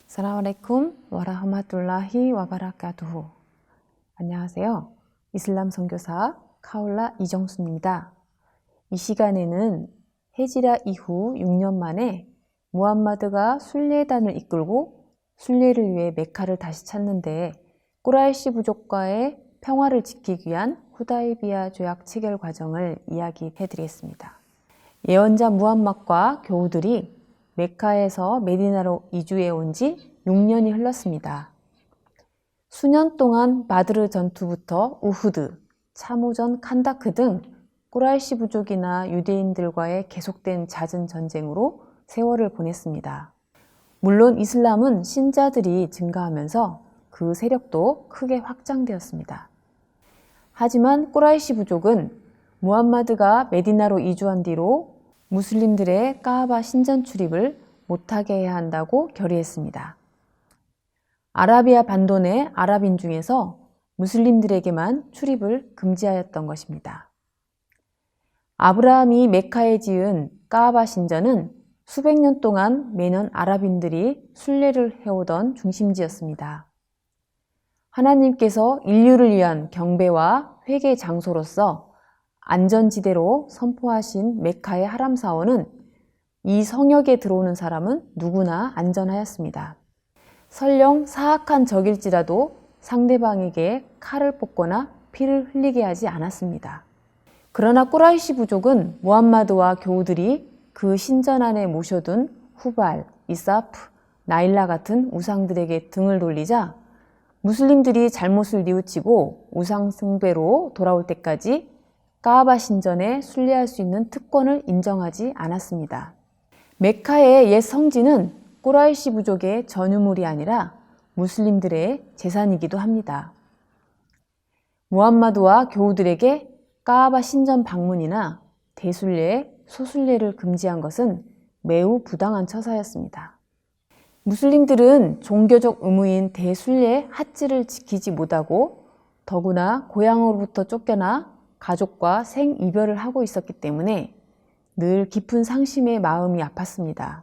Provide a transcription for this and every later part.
Assalamualaikum warahmatullahi wabarakatuh. 안녕하세요. 이슬람 선교사 카올라 이정순입니다. 이 시간에는 헤지라 이후 6년 만에 무함마드가 순례단을 이끌고 순례를 위해 메카를 다시 찾는데 꾸라이시 부족과의 평화를 지키기 위한 후다이비야 조약 체결 과정을 이야기해 드리겠습니다. 예언자 무함mad과 교우들이 메카에서 메디나로 이주해 온 지 6년이 흘렀습니다. 수년 동안 바드르 전투부터 우후드, 참호전 칸다크 등 꾸라이시 부족이나 유대인들과의 계속된 잦은 전쟁으로 세월을 보냈습니다. 물론 이슬람은 신자들이 증가하면서 그 세력도 크게 확장되었습니다. 하지만 꾸라이시 부족은 무함마드가 메디나로 이주한 뒤로 무슬림들의 카아바 신전 출입을 못하게 해야 한다고 결의했습니다. 아라비아 반도 내 아랍인 중에서 무슬림들에게만 출입을 금지하였던 것입니다. 아브라함이 메카에 지은 카아바 신전은 수백 년 동안 매년 아랍인들이 순례를 해오던 중심지였습니다. 하나님께서 인류를 위한 경배와 회개 장소로서 안전지대로 선포하신 메카의 하람 사원은 이 성역에 들어오는 사람은 누구나 안전하였습니다. 설령 사악한 적일지라도 상대방에게 칼을 뽑거나 피를 흘리게 하지 않았습니다. 그러나 꾸라이시 부족은 무함마드와 교우들이 그 신전 안에 모셔둔 후발, 이사프, 나일라 같은 우상들에게 등을 돌리자 무슬림들이 잘못을 뉘우치고 우상 숭배로 돌아올 때까지 카아바 신전에 순례할 수 있는 특권을 인정하지 않았습니다. 메카의 옛 성지는 꾸라이시 부족의 전유물이 아니라 무슬림들의 재산이기도 합니다. 무함마드와 교우들에게 카아바 신전 방문이나 대순례, 소순례를 금지한 것은 매우 부당한 처사였습니다. 무슬림들은 종교적 의무인 대순례 하지를 지키지 못하고 더구나 고향으로부터 쫓겨나 가족과 생이별을 하고 있었기 때문에 늘 깊은 상심의 마음이 아팠습니다.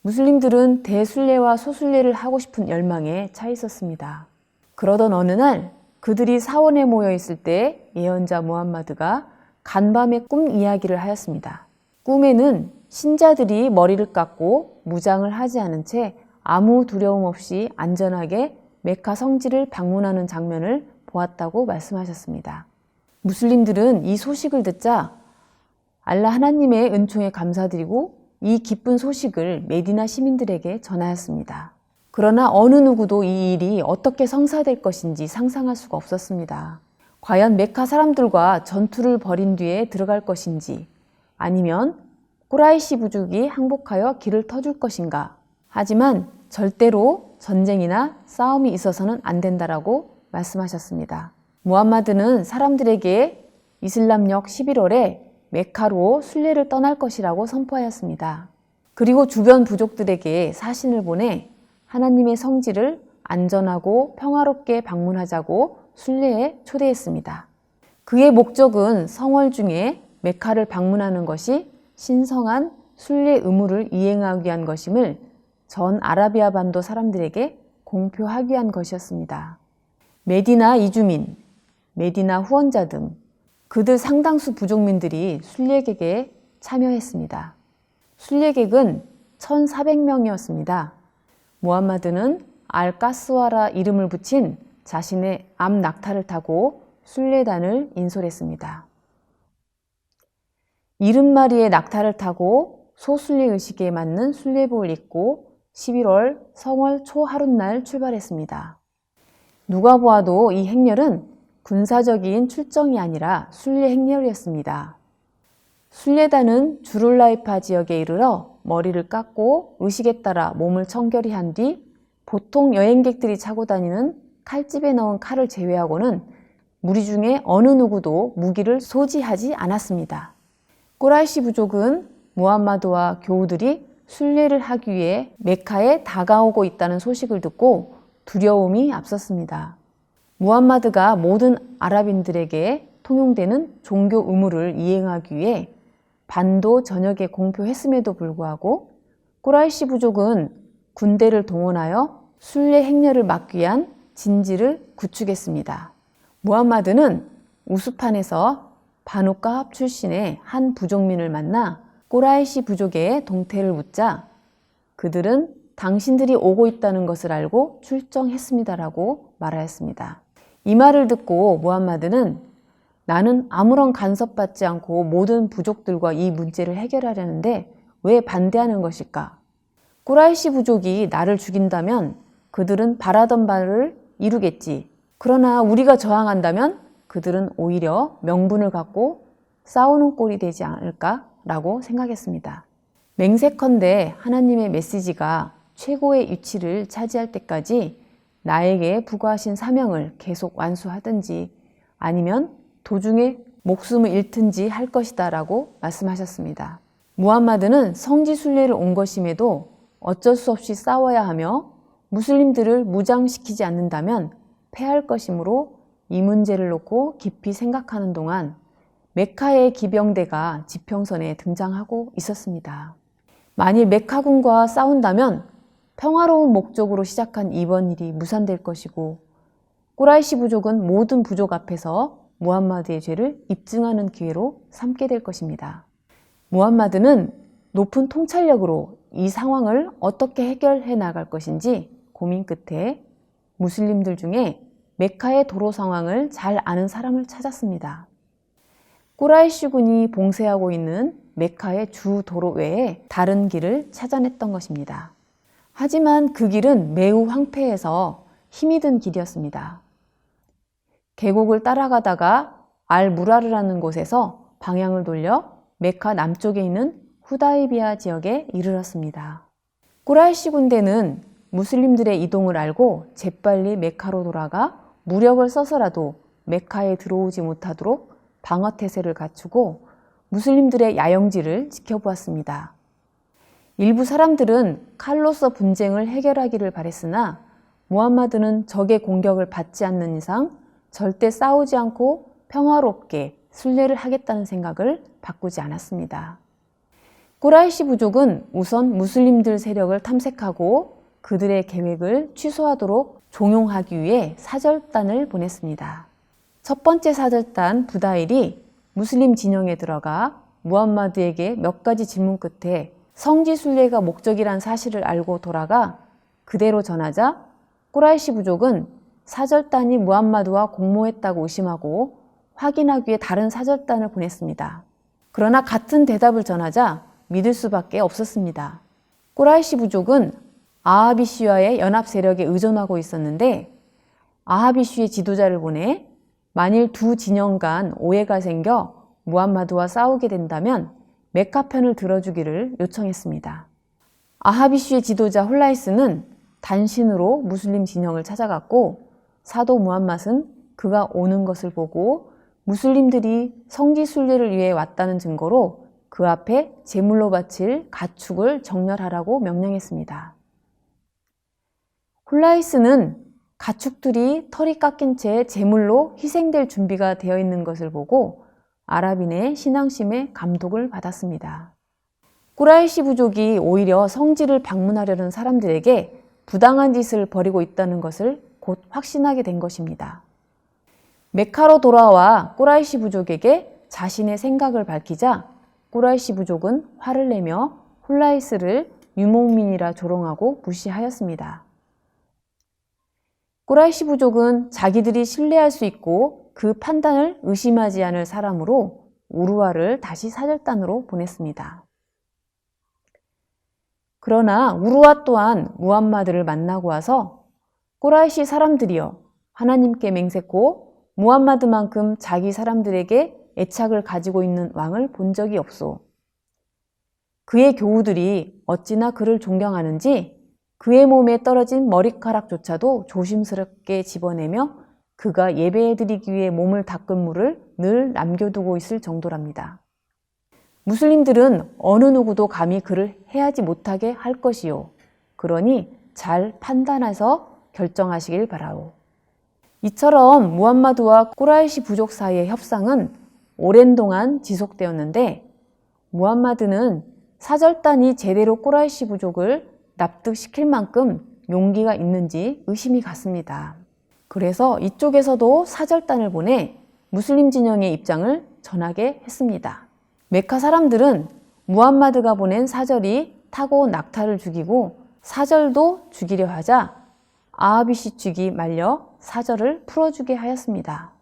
무슬림들은 대순례와 소순례를 하고 싶은 열망에 차 있었습니다. 그러던 어느 날 그들이 사원에 모여 있을 때 예언자 무함마드가 간밤에 꿈 이야기를 하였습니다. 꿈에는 신자들이 머리를 깎고 무장을 하지 않은 채 아무 두려움 없이 안전하게 메카 성지를 방문하는 장면을 보았다고 말씀하셨습니다. 무슬림들은 이 소식을 듣자 알라 하나님의 은총에 감사드리고 이 기쁜 소식을 메디나 시민들에게 전하였습니다. 그러나 어느 누구도 이 일이 어떻게 성사될 것인지 상상할 수가 없었습니다. 과연 메카 사람들과 전투를 벌인 뒤에 들어갈 것인지 아니면 꾸라이시 부족이 항복하여 길을 터줄 것인가. 하지만 절대로 전쟁이나 싸움이 있어서는 안 된다라고 말씀하셨습니다. 무함마드는 사람들에게 이슬람력 11월에 메카로 순례를 떠날 것이라고 선포하였습니다. 그리고 주변 부족들에게 사신을 보내 하나님의 성지를 안전하고 평화롭게 방문하자고 순례에 초대했습니다. 그의 목적은 성월 중에 메카를 방문하는 것이 신성한 순례 의무를 이행하기 위한 것임을 전 아라비아 반도 사람들에게 공표하기 위한 것이었습니다. 메디나 이주민, 메디나 후원자 등 그들 상당수 부족민들이 순례객에 참여했습니다. 순례객은 1,400명이었습니다. 무함마드는 알까스와라 이름을 붙인 자신의 암 낙타를 타고 순례단을 인솔했습니다. 70마리의 낙타를 타고 소순례 의식에 맞는 순례복을 입고 11월 성월 초하룻날 출발했습니다. 누가 보아도 이 행렬은 군사적인 출정이 아니라 순례 행렬이었습니다. 순례단은 주룰라이파 지역에 이르러 머리를 깎고 의식에 따라 몸을 청결히 한 뒤 보통 여행객들이 차고 다니는 칼집에 넣은 칼을 제외하고는 무리 중에 어느 누구도 무기를 소지하지 않았습니다. 꾸라이시 부족은 무함마드와 교우들이 순례를 하기 위해 메카에 다가오고 있다는 소식을 듣고 두려움이 앞섰습니다. 무함마드가 모든 아랍인들에게 통용되는 종교 의무를 이행하기 위해 반도 전역에 공표했음에도 불구하고 꾸라이시 부족은 군대를 동원하여 순례 행렬을 막기 위한 진지를 구축했습니다. 무함마드는 우스판에서 바누 까합 출신의 한 부족민을 만나 꾸라이시 부족의 동태를 묻자 그들은 당신들이 오고 있다는 것을 알고 출정했습니다라고 말하였습니다. 이 말을 듣고 무함마드는 나는 아무런 간섭받지 않고 모든 부족들과 이 문제를 해결하려는데 왜 반대하는 것일까? 꾸라이시 부족이 나를 죽인다면 그들은 바라던 바를 이루겠지. 그러나 우리가 저항한다면 그들은 오히려 명분을 갖고 싸우는 꼴이 되지 않을까라고 생각했습니다. 맹세컨대 하나님의 메시지가 최고의 위치를 차지할 때까지 나에게 부과하신 사명을 계속 완수하든지 아니면 도중에 목숨을 잃든지 할 것이다 라고 말씀하셨습니다. 무함마드는 성지 순례를 온 것임에도 어쩔 수 없이 싸워야 하며 무슬림들을 무장시키지 않는다면 패할 것이므로 이 문제를 놓고 깊이 생각하는 동안 메카의 기병대가 지평선에 등장하고 있었습니다. 만일 메카군과 싸운다면 평화로운 목적으로 시작한 이번 일이 무산될 것이고 꾸라이시 부족은 모든 부족 앞에서 무함마드의 죄를 입증하는 기회로 삼게 될 것입니다. 무함마드는 높은 통찰력으로 이 상황을 어떻게 해결해 나갈 것인지 고민 끝에 무슬림들 중에 메카의 도로 상황을 잘 아는 사람을 찾았습니다. 꾸라이시군이 봉쇄하고 있는 메카의 주 도로 외에 다른 길을 찾아냈던 것입니다. 하지만 그 길은 매우 황폐해서 힘이 든 길이었습니다. 계곡을 따라가다가 알-무라르라는 곳에서 방향을 돌려 메카 남쪽에 있는 후다이비아 지역에 이르렀습니다. 꾸라이시 군대는 무슬림들의 이동을 알고 재빨리 메카로 돌아가 무력을 써서라도 메카에 들어오지 못하도록 방어태세를 갖추고 무슬림들의 야영지를 지켜보았습니다. 일부 사람들은 칼로서 분쟁을 해결하기를 바랬으나 무함마드는 적의 공격을 받지 않는 이상 절대 싸우지 않고 평화롭게 순례를 하겠다는 생각을 바꾸지 않았습니다. 꾸라이시 부족은 우선 무슬림들 세력을 탐색하고 그들의 계획을 취소하도록 종용하기 위해 사절단을 보냈습니다. 첫 번째 사절단 부다일이 무슬림 진영에 들어가 무함마드에게 몇 가지 질문 끝에 성지 순례가 목적이란 사실을 알고 돌아가 그대로 전하자 꾸라이시 부족은 사절단이 무함마드와 공모했다고 의심하고 확인하기 위해 다른 사절단을 보냈습니다. 그러나 같은 대답을 전하자 믿을 수밖에 없었습니다. 꾸라이시 부족은 아하비슈와의 연합 세력에 의존하고 있었는데 아하비슈의 지도자를 보내 만일 두 진영 간 오해가 생겨 무함마드와 싸우게 된다면 메카 편을 들어주기를 요청했습니다. 아하비슈의 지도자 홀라이스는 단신으로 무슬림 진영을 찾아갔고 사도 무함mad은 그가 오는 것을 보고 무슬림들이 성지 순례를 위해 왔다는 증거로 그 앞에 제물로 바칠 가축을 정렬하라고 명령했습니다. 홀라이스는 가축들이 털이 깎인 채 제물로 희생될 준비가 되어 있는 것을 보고 아랍인의 신앙심에 감독을 받았습니다. 꾸라이시 부족이 오히려 성지를 방문하려는 사람들에게 부당한 짓을 벌이고 있다는 것을 곧 확신하게 된 것입니다. 메카로 돌아와 꾸라이시 부족에게 자신의 생각을 밝히자 꾸라이시 부족은 화를 내며 홀라이스를 유목민이라 조롱하고 무시하였습니다. 꾸라이시 부족은 자기들이 신뢰할 수 있고 그 판단을 의심하지 않을 사람으로 우루아를 다시 사절단으로 보냈습니다. 그러나 우루아 또한 무함마드를 만나고 와서 꾸라이시 사람들이여 하나님께 맹세코 무함마드만큼 자기 사람들에게 애착을 가지고 있는 왕을 본 적이 없소. 그의 교우들이 어찌나 그를 존경하는지 그의 몸에 떨어진 머리카락조차도 조심스럽게 집어내며 그가 예배해드리기 위해 몸을 닦은 물을 늘 남겨두고 있을 정도랍니다. 무슬림들은 어느 누구도 감히 그를 해하지 못하게 할 것이요. 그러니 잘 판단해서 결정하시길 바라오. 이처럼 무함마드와 꾸라이시 부족 사이의 협상은 오랜 동안 지속되었는데 무함마드는 사절단이 제대로 꾸라이시 부족을 납득시킬 만큼 용기가 있는지 의심이 갔습니다. 그래서 이쪽에서도 사절단을 보내 무슬림 진영의 입장을 전하게 했습니다. 메카 사람들은 무함마드가 보낸 사절이 타고 낙타를 죽이고 사절도 죽이려 하자 아하비시 측이 말려 사절을 풀어주게 하였습니다.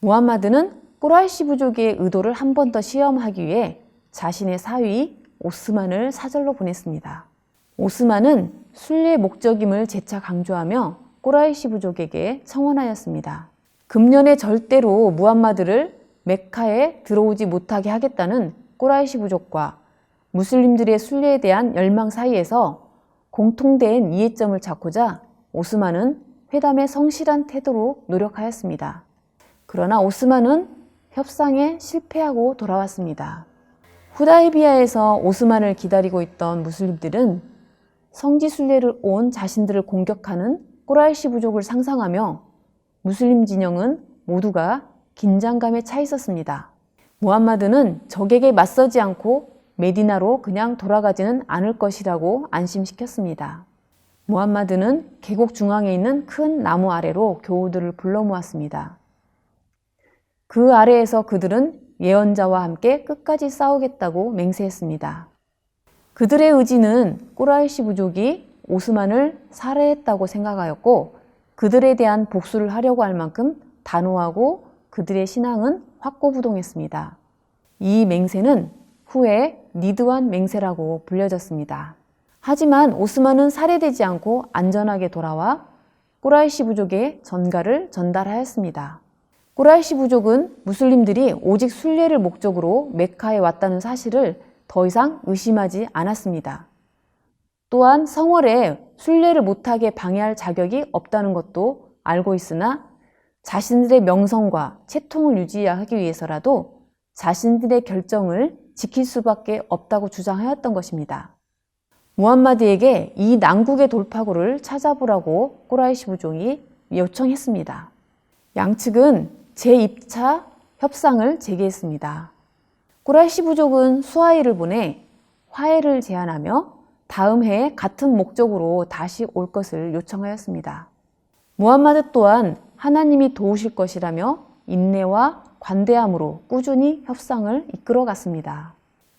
무함마드는 꾸라이시 부족의 의도를 한 번 더 시험하기 위해 자신의 사위 오스만을 사절로 보냈습니다. 오스만은 순례의 목적임을 재차 강조하며 꾸라이시 부족에게 청원하였습니다. 금년에 절대로 무함마드를 메카에 들어오지 못하게 하겠다는 꾸라이시 부족과 무슬림들의 순례에 대한 열망 사이에서 공통된 이해점을 찾고자 오스만은 회담에 성실한 태도로 노력하였습니다. 그러나 오스만은 협상에 실패하고 돌아왔습니다. 후다이비야에서 오스만을 기다리고 있던 무슬림들은 성지 순례를 온 자신들을 공격하는 꾸라이시 부족을 상상하며 무슬림 진영은 모두가 긴장감에 차 있었습니다. 무함마드는 적에게 맞서지 않고 메디나로 그냥 돌아가지는 않을 것이라고 안심시켰습니다. 무함마드는 계곡 중앙에 있는 큰 나무 아래로 교우들을 불러 모았습니다. 그 아래에서 그들은 예언자와 함께 끝까지 싸우겠다고 맹세했습니다. 그들의 의지는 꾸라이시 부족이 오스만을 살해했다고 생각하였고 그들에 대한 복수를 하려고 할 만큼 단호하고 그들의 신앙은 확고부동했습니다. 이 맹세는 후에 니드완 맹세라고 불려졌습니다. 하지만 오스만은 살해되지 않고 안전하게 돌아와 꾸라이시 부족에 전가를 전달하였습니다. 꾸라이시 부족은 무슬림들이 오직 순례를 목적으로 메카에 왔다는 사실을 더 이상 의심하지 않았습니다. 또한 성월에 순례를 못하게 방해할 자격이 없다는 것도 알고 있으나 자신들의 명성과 채통을 유지하기 위해서라도 자신들의 결정을 지킬 수밖에 없다고 주장하였던 것입니다. 무함마드에게 이 난국의 돌파구를 찾아보라고 꾸라이시 부족이 요청했습니다. 양측은 제2차 협상을 재개했습니다. 꾸라이시 부족은 수하이를 보내 화해를 제안하며 다음 해에 같은 목적으로 다시 올 것을 요청하였습니다. 무함마드 또한 하나님이 도우실 것이라며 인내와 관대함으로 꾸준히 협상을 이끌어갔습니다.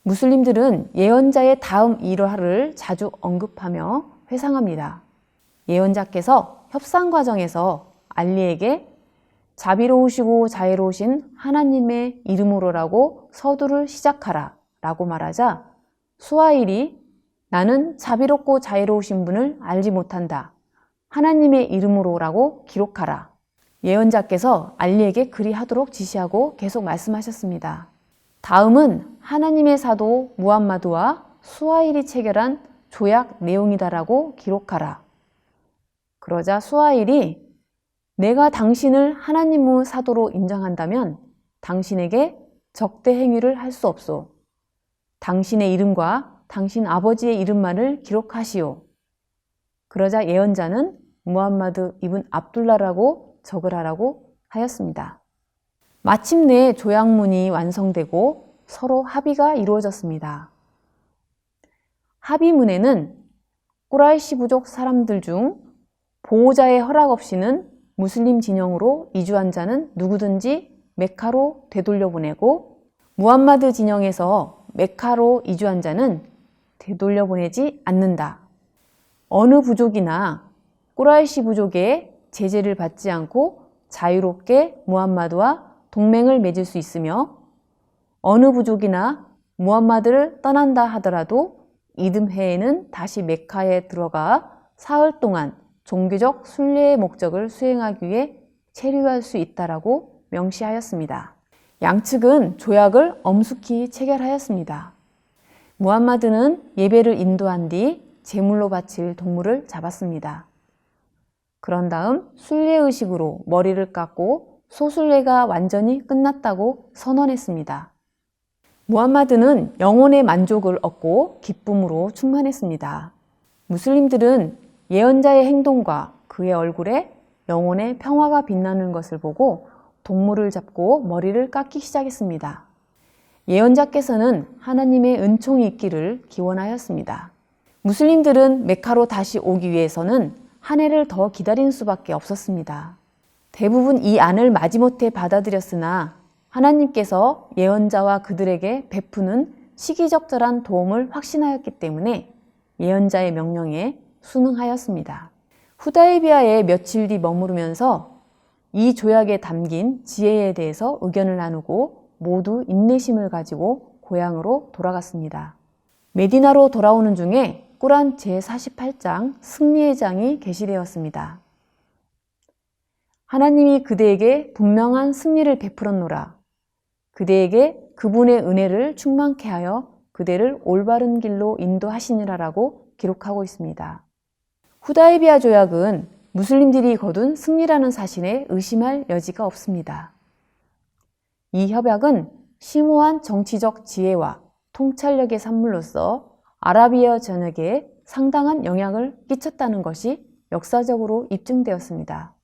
무슬림들은 예언자의 다음 일화를 자주 언급하며 회상합니다. 예언자께서 협상 과정에서 알리에게 자비로우시고 자애로우신 하나님의 이름으로라고 서두를 시작하라 라고 말하자 수하일이 나는 자비롭고 자애로우신 분을 알지 못한다. 하나님의 이름으로라고 기록하라. 예언자께서 알리에게 그리하도록 지시하고 계속 말씀하셨습니다. 다음은 하나님의 사도 무함마드와 수하일이 체결한 조약 내용이다라고 기록하라. 그러자 수하일이 내가 당신을 하나님의 사도로 인정한다면 당신에게 적대 행위를 할 수 없소. 당신의 이름과 당신 아버지의 이름만을 기록하시오. 그러자 예언자는 무함마드 이븐 압둘라라고 적으라라고 하였습니다. 마침내 조약문이 완성되고 서로 합의가 이루어졌습니다. 합의문에는 꾸라이시 부족 사람들 중 보호자의 허락 없이는 무슬림 진영으로 이주한 자는 누구든지 메카로 되돌려보내고 무함마드 진영에서 메카로 이주한 자는 되돌려보내지 않는다. 어느 부족이나 꾸라이시 부족의 제재를 받지 않고 자유롭게 무함마드와 동맹을 맺을 수 있으며 어느 부족이나 무함마드를 떠난다 하더라도 이듬해에는 다시 메카에 들어가 사흘 동안 종교적 순례의 목적을 수행하기 위해 체류할 수 있다라고 명시하였습니다. 양측은 조약을 엄숙히 체결하였습니다. 무함마드는 예배를 인도한 뒤 제물로 바칠 동물을 잡았습니다. 그런 다음 순례 의식으로 머리를 깎고 소순례가 완전히 끝났다고 선언했습니다. 무함마드는 영혼의 만족을 얻고 기쁨으로 충만했습니다. 무슬림들은 예언자의 행동과 그의 얼굴에 영혼의 평화가 빛나는 것을 보고 동물을 잡고 머리를 깎기 시작했습니다. 예언자께서는 하나님의 은총이 있기를 기원하였습니다. 무슬림들은 메카로 다시 오기 위해서는 한 해를 더 기다리는 수밖에 없었습니다. 대부분 이 안을 마지못해 받아들였으나 하나님께서 예언자와 그들에게 베푸는 시기적절한 도움을 확신하였기 때문에 예언자의 명령에 순응하였습니다. 후다이비야에 며칠 뒤 머무르면서 이 조약에 담긴 지혜에 대해서 의견을 나누고 모두 인내심을 가지고 고향으로 돌아갔습니다. 메디나로 돌아오는 중에 꾸란 제48장 승리의 장이 게시되었습니다. 하나님이 그대에게 분명한 승리를 베풀었노라. 그대에게 그분의 은혜를 충만케 하여 그대를 올바른 길로 인도하시니라라고 기록하고 있습니다. 후다이비야 조약은 무슬림들이 거둔 승리라는 사실에 의심할 여지가 없습니다. 이 협약은 심오한 정치적 지혜와 통찰력의 산물로서 아라비아 전역에 상당한 영향을 끼쳤다는 것이 역사적으로 입증되었습니다.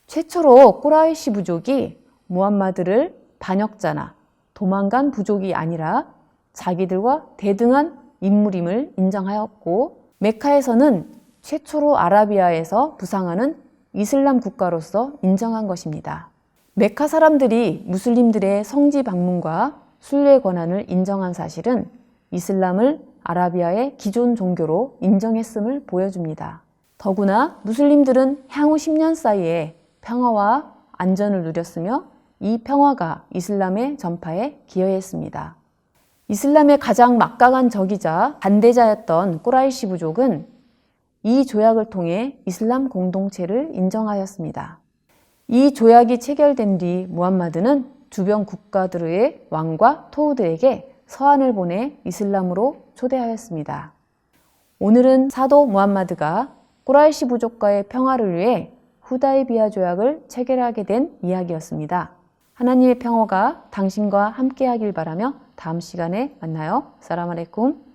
최초로 꾸라이시 부족이 무함마드를 반역자나 도망간 부족이 아니라 자기들과 대등한 인물임을 인정하였고, 메카에서는 최초로 아라비아에서 부상하는 이슬람 국가로서 인정한 것입니다. 메카 사람들이 무슬림들의 성지 방문과 순례 권한을 인정한 사실은 이슬람을 아라비아의 기존 종교로 인정했음을 보여줍니다. 더구나 무슬림들은 향후 10년 사이에 평화와 안전을 누렸으며 이 평화가 이슬람의 전파에 기여했습니다. 이슬람의 가장 막강한 적이자 반대자였던 꾸라이시 부족은 이 조약을 통해 이슬람 공동체를 인정하였습니다. 이 조약이 체결된 뒤 무함마드는 주변 국가들의 왕과 토우들에게 서한을 보내 이슬람으로 초대하였습니다. 오늘은 사도 무함마드가 꾸라이시 부족과의 평화를 위해 후다이비야 조약을 체결하게 된 이야기였습니다. 하나님의 평화가 당신과 함께하길 바라며 다음 시간에 만나요. 사람 알레이쿰.